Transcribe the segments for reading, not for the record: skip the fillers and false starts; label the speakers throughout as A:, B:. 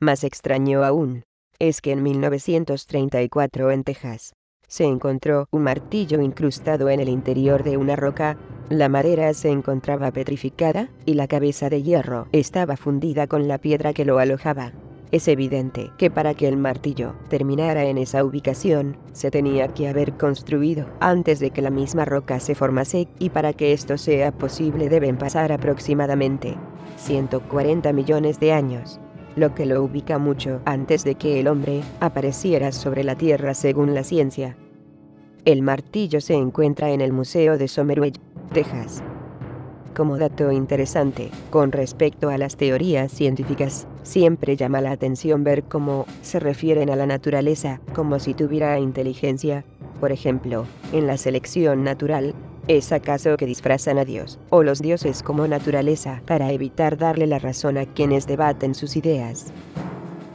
A: Más extraño aún, es que en 1934 en Texas, se encontró un martillo incrustado en el interior de una roca. La madera se encontraba petrificada, y la cabeza de hierro estaba fundida con la piedra que lo alojaba. Es evidente que para que el martillo terminara en esa ubicación, se tenía que haber construido antes de que la misma roca se formase, y para que esto sea posible deben pasar aproximadamente 140 millones de años, lo que lo ubica mucho antes de que el hombre apareciera sobre la Tierra según la ciencia. El martillo se encuentra en el Museo de Somerville, Texas. Como dato interesante, con respecto a las teorías científicas, siempre llama la atención ver cómo se refieren a la naturaleza como si tuviera inteligencia. Por ejemplo, en la selección natural, ¿es acaso que disfrazan a Dios o los dioses como naturaleza para evitar darle la razón a quienes debaten sus ideas?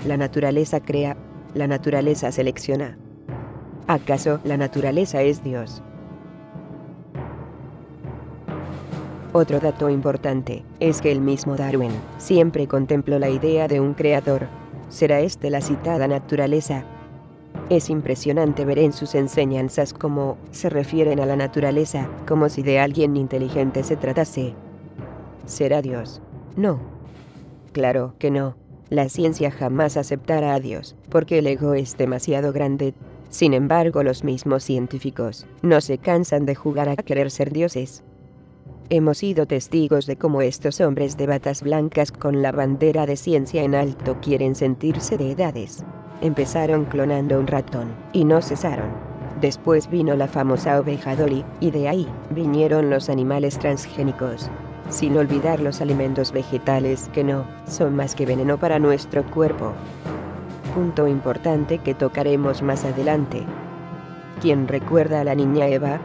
A: La naturaleza crea, la naturaleza selecciona. ¿Acaso la naturaleza es Dios? Otro dato importante es que el mismo Darwin siempre contempló la idea de un creador. ¿Será este la citada naturaleza? Es impresionante ver en sus enseñanzas cómo se refieren a la naturaleza como si de alguien inteligente se tratase. ¿Será Dios? No. Claro que no. La ciencia jamás aceptará a Dios, porque el ego es demasiado grande. Sin embargo, los mismos científicos no se cansan de jugar a querer ser dioses. Hemos sido testigos de cómo estos hombres de batas blancas con la bandera de ciencia en alto quieren sentirse deidades. Empezaron clonando un ratón, y no cesaron. Después vino la famosa oveja Dolly, y de ahí vinieron los animales transgénicos. Sin olvidar los alimentos vegetales que no son más que veneno para nuestro cuerpo. Punto importante que tocaremos más adelante. ¿Quién recuerda a la niña Eva?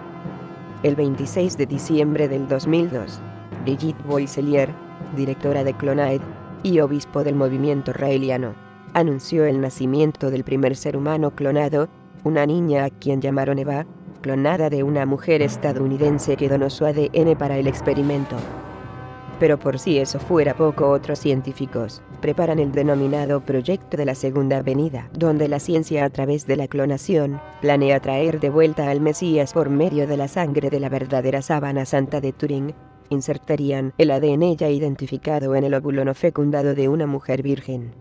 A: El 26 de diciembre del 2002, Brigitte Boisselier, directora de Clonaid y obispo del movimiento raeliano, anunció el nacimiento del primer ser humano clonado, una niña a quien llamaron Eva, clonada de una mujer estadounidense que donó su ADN para el experimento. Pero por si eso fuera poco, otros científicos preparan el denominado Proyecto de la Segunda Venida, donde la ciencia a través de la clonación planea traer de vuelta al Mesías por medio de la sangre de la verdadera sábana santa de Turín. Insertarían el ADN ya identificado en el óvulo no fecundado de una mujer virgen.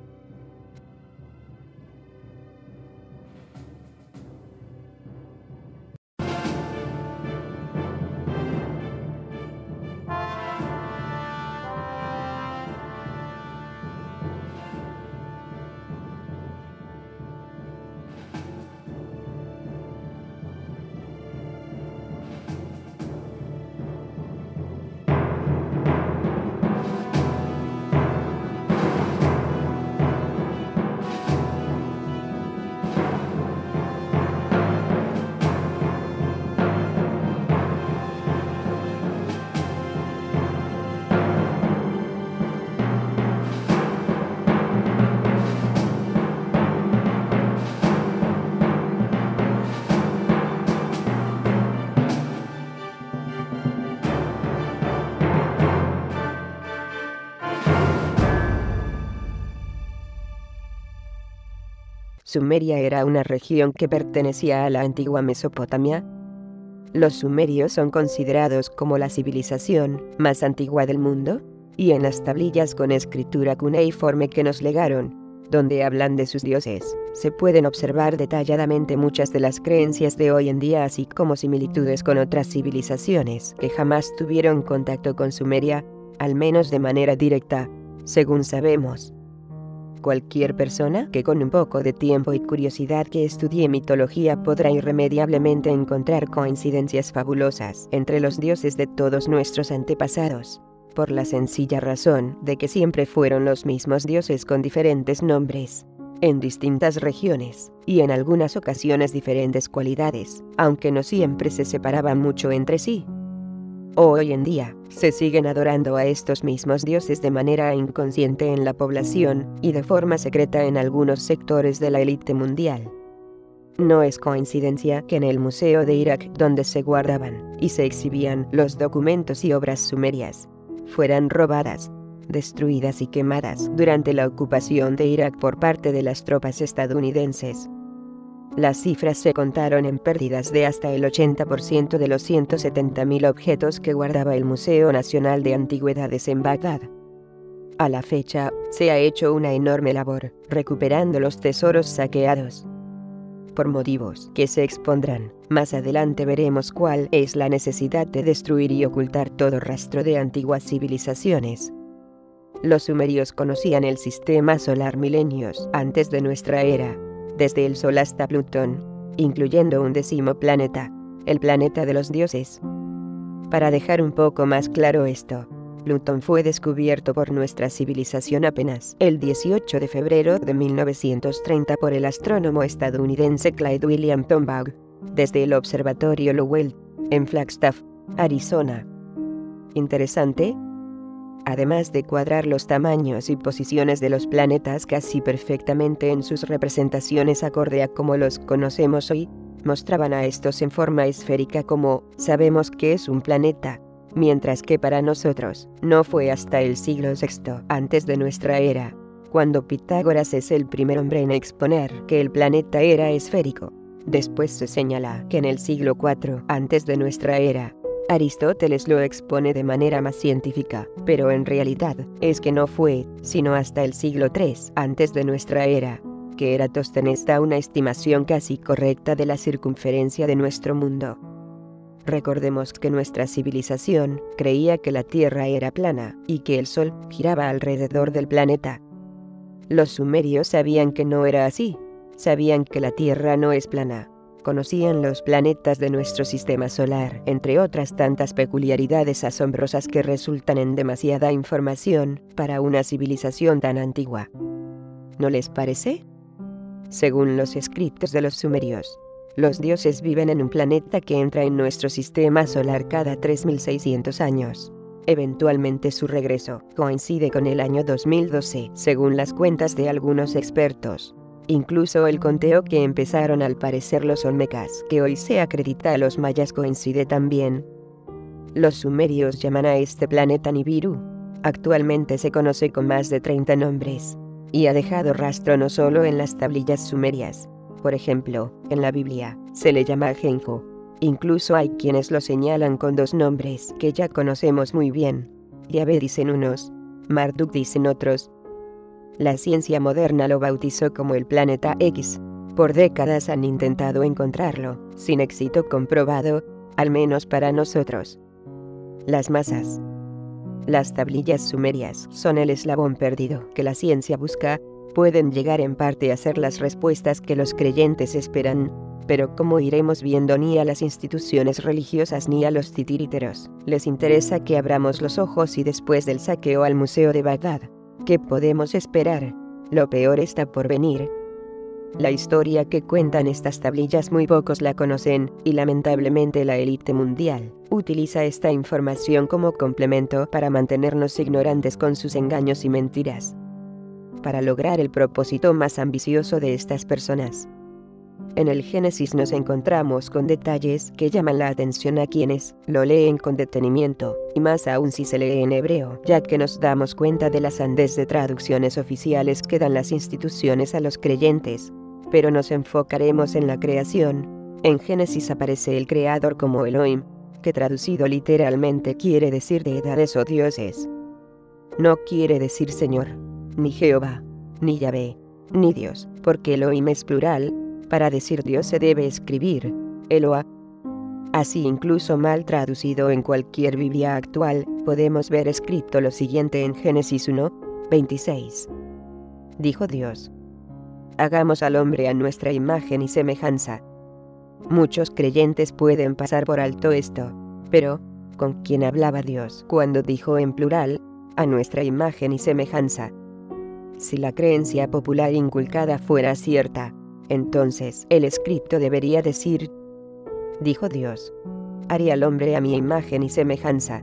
A: Sumeria era una región que pertenecía a la antigua Mesopotamia. Los sumerios son considerados como la civilización más antigua del mundo, y en las tablillas con escritura cuneiforme que nos legaron, donde hablan de sus dioses, se pueden observar detalladamente muchas de las creencias de hoy en día, así como similitudes con otras civilizaciones que jamás tuvieron contacto con Sumeria, al menos de manera directa, según sabemos. Cualquier persona que con un poco de tiempo y curiosidad que estudie mitología podrá irremediablemente encontrar coincidencias fabulosas entre los dioses de todos nuestros antepasados, por la sencilla razón de que siempre fueron los mismos dioses con diferentes nombres, en distintas regiones, y en algunas ocasiones diferentes cualidades, aunque no siempre se separaban mucho entre sí. Hoy en día, se siguen adorando a estos mismos dioses de manera inconsciente en la población, y de forma secreta en algunos sectores de la élite mundial. No es coincidencia que en el Museo de Irak, donde se guardaban y se exhibían los documentos y obras sumerias, fueran robadas. destruidas y quemadas durante la ocupación de Irak por parte de las tropas estadounidenses. Las cifras se contaron en pérdidas de hasta el 80% de los 170.000 objetos que guardaba el Museo Nacional de Antigüedades en Bagdad. A la fecha, se ha hecho una enorme labor, recuperando los tesoros saqueados. Por motivos que se expondrán, más adelante veremos cuál es la necesidad de destruir y ocultar todo rastro de antiguas civilizaciones. Los sumerios conocían el sistema solar milenios antes de nuestra era, desde el Sol hasta Plutón, incluyendo un 10º planeta, el planeta de los dioses. Para dejar un poco más claro esto, Plutón fue descubierto por nuestra civilización apenas el 18 de febrero de 1930 por el astrónomo estadounidense Clyde William Tombaugh, desde el observatorio Lowell, en Flagstaff, Arizona. ¿Interesante? Además de cuadrar los tamaños y posiciones de los planetas casi perfectamente en sus representaciones acorde a como los conocemos hoy, mostraban a estos en forma esférica como sabemos que es un planeta, mientras que para nosotros no fue hasta el siglo VI antes de nuestra era, cuando Pitágoras es el primer hombre en exponer que el planeta era esférico. Después se señala que en el siglo IV antes de nuestra era, Aristóteles lo expone de manera más científica, pero en realidad es que no fue sino hasta el siglo III antes de nuestra era, que Eratóstenes da una estimación casi correcta de la circunferencia de nuestro mundo. Recordemos que nuestra civilización creía que la Tierra era plana y que el Sol giraba alrededor del planeta. Los sumerios sabían que no era así, sabían que la Tierra no es plana. Conocían los planetas de nuestro sistema solar, entre otras tantas peculiaridades asombrosas que resultan en demasiada información para una civilización tan antigua. ¿No les parece? Según los escritos de los sumerios, los dioses viven en un planeta que entra en nuestro sistema solar cada 3.600 años. Eventualmente su regreso coincide con el año 2012, según las cuentas de algunos expertos. Incluso el conteo que empezaron al parecer los olmecas, que hoy se acredita a los mayas, coincide también. Los sumerios llaman a este planeta Nibiru. Actualmente se conoce con más de 30 nombres, y ha dejado rastro no solo en las tablillas sumerias. Por ejemplo, en la Biblia, se le llama Genjo. Incluso hay quienes lo señalan con 2 nombres que ya conocemos muy bien. Yahvé dicen unos, Marduk dicen otros. La ciencia moderna lo bautizó como el planeta X. Por décadas han intentado encontrarlo, sin éxito comprobado, al menos para nosotros. Las masas. Las tablillas sumerias son el eslabón perdido que la ciencia busca. Pueden llegar en parte a ser las respuestas que los creyentes esperan, pero como iremos viendo, ni a las instituciones religiosas ni a los titiriteros les interesa que abramos los ojos. Y después del saqueo al Museo de Bagdad, ¿qué podemos esperar? Lo peor está por venir. La historia que cuentan estas tablillas muy pocos la conocen, y lamentablemente la élite mundial utiliza esta información como complemento para mantenernos ignorantes con sus engaños y mentiras, para lograr el propósito más ambicioso de estas personas. En el Génesis nos encontramos con detalles que llaman la atención a quienes lo leen con detenimiento, y más aún si se lee en hebreo, ya que nos damos cuenta de la sandez de traducciones oficiales que dan las instituciones a los creyentes. Pero nos enfocaremos en la creación. En Génesis aparece el Creador como Elohim, que traducido literalmente quiere decir deidades o dioses. No quiere decir Señor, ni Jehová, ni Yahvé, ni Dios, porque Elohim es plural. Para decir Dios se debe escribir Eloah. Así, incluso mal traducido en cualquier Biblia actual, podemos ver escrito lo siguiente en Génesis 1:26. Dijo Dios: hagamos al hombre a nuestra imagen y semejanza. Muchos creyentes pueden pasar por alto esto, pero ¿con quién hablaba Dios cuando dijo en plural, a nuestra imagen y semejanza? Si la creencia popular inculcada fuera cierta, entonces el escrito debería decir: dijo Dios, haré al hombre a mi imagen y semejanza.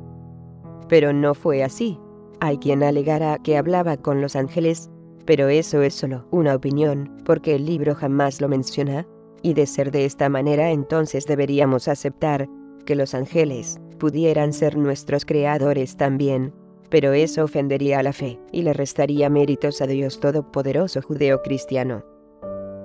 A: Pero no fue así. Hay quien alegara que hablaba con los ángeles, pero eso es solo una opinión, porque el libro jamás lo menciona, y de ser de esta manera entonces deberíamos aceptar que los ángeles pudieran ser nuestros creadores también, pero eso ofendería a la fe y le restaría méritos a Dios Todopoderoso judeocristiano.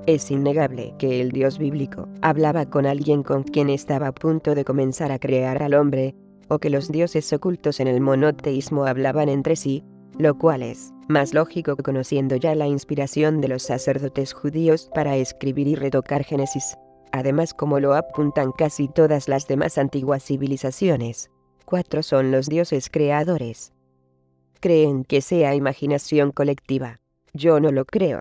A: Es innegable que el Dios bíblico hablaba con alguien con quien estaba a punto de comenzar a crear al hombre, o que los dioses ocultos en el monoteísmo hablaban entre sí, lo cual es más lógico conociendo ya la inspiración de los sacerdotes judíos para escribir y retocar Génesis. Además, como lo apuntan casi todas las demás antiguas civilizaciones, 4 son los dioses creadores. Creen que sea imaginación colectiva. Yo no lo creo.